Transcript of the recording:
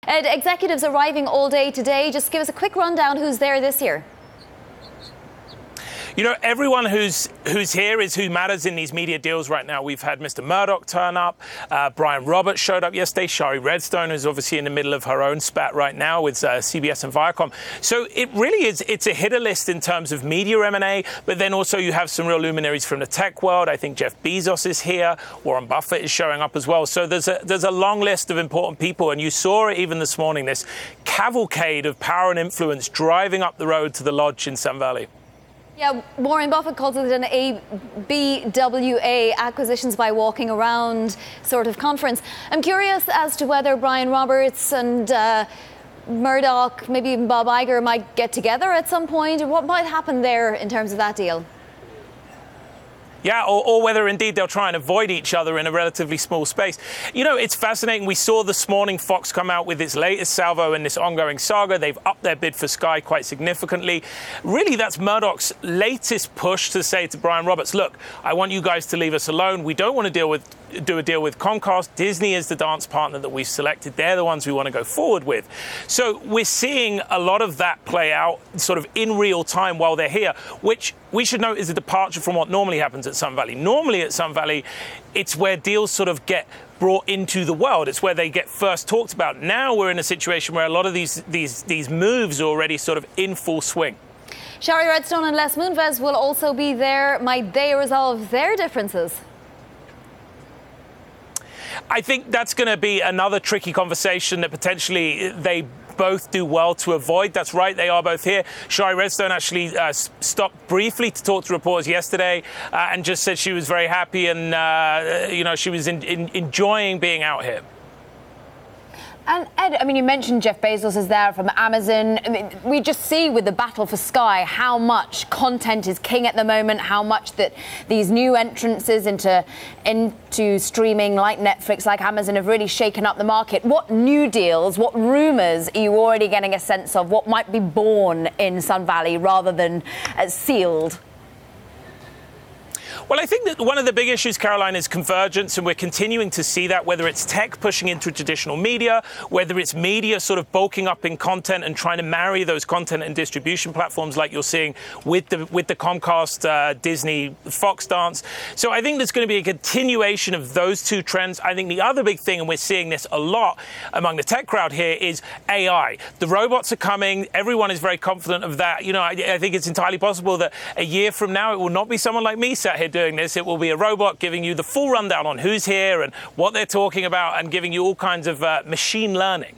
Ed, executives arriving all day today. Just give us a quick rundown who's there this year. You know, everyone who's here is who matters in these media deals right now. We've had Mr. Murdoch turn up. Brian Roberts showed up yesterday. Shari Redstone, who's obviously in the middle of her own spat right now with CBS and Viacom. So it really is, it's a hitter list in terms of media M&A, but then also you have some real luminaries from the tech world. I think Jeff Bezos is here. Warren Buffett is showing up as well. So there's a long list of important people. And you saw it even this morning, this cavalcade of power and influence driving up the road to the lodge in Sun Valley. Yeah, Warren Buffett calls it an ABWA, acquisitions by walking around sort of conference. I'm curious as to whether Brian Roberts and Murdoch, maybe even Bob Iger, might get together at some point. What might happen there in terms of that deal? Yeah, or whether indeed they'll try and avoid each other in a relatively small space. You know, it's fascinating. We saw this morning Fox come out with its latest salvo in this ongoing saga. They've upped their bid for Sky quite significantly. Really, that's Murdoch's latest push to say to Brian Roberts, look, I want you guys to leave us alone. We don't want to do a deal with Comcast. Disney is the dance partner that we've selected. They're the ones we want to go forward with. So we're seeing a lot of that play out sort of in real time while they're here, which we should note is a departure from what normally happens at Sun Valley. Normally at Sun Valley, it's where deals sort of get brought into the world. It's where they get first talked about. Now we're in a situation where a lot of these moves are already sort of in full swing. Shari Redstone and Les Moonves will also be there. Might they resolve their differences? I think that's going to be another tricky conversation that potentially they both do well to avoid. That's right, they are both here. Shari Redstone actually stopped briefly to talk to reporters yesterday and just said she was very happy and, she was enjoying being out here. And Ed, I mean, you mentioned Jeff Bezos is there from Amazon. I mean, we just see with the battle for Sky how much content is king at the moment, how much that these new entrances into streaming like Netflix, like Amazon have really shaken up the market. What new deals, what rumours are you already getting a sense of? What might be born in Sun Valley rather than sealed? Well, I think that one of the big issues, Caroline, is convergence, and we're continuing to see that, whether it's tech pushing into traditional media, whether it's media sort of bulking up in content and trying to marry those content and distribution platforms like you're seeing with the Comcast, Disney, Fox dance. So I think there's going to be a continuation of those two trends. I think the other big thing, and we're seeing this a lot among the tech crowd here, is AI. The robots are coming. Everyone is very confident of that. You know, I think it's entirely possible that a year from now, it will not be someone like me sat here doing this. It will be a robot giving you the full rundown on who's here and what they're talking about and giving you all kinds of machine learning.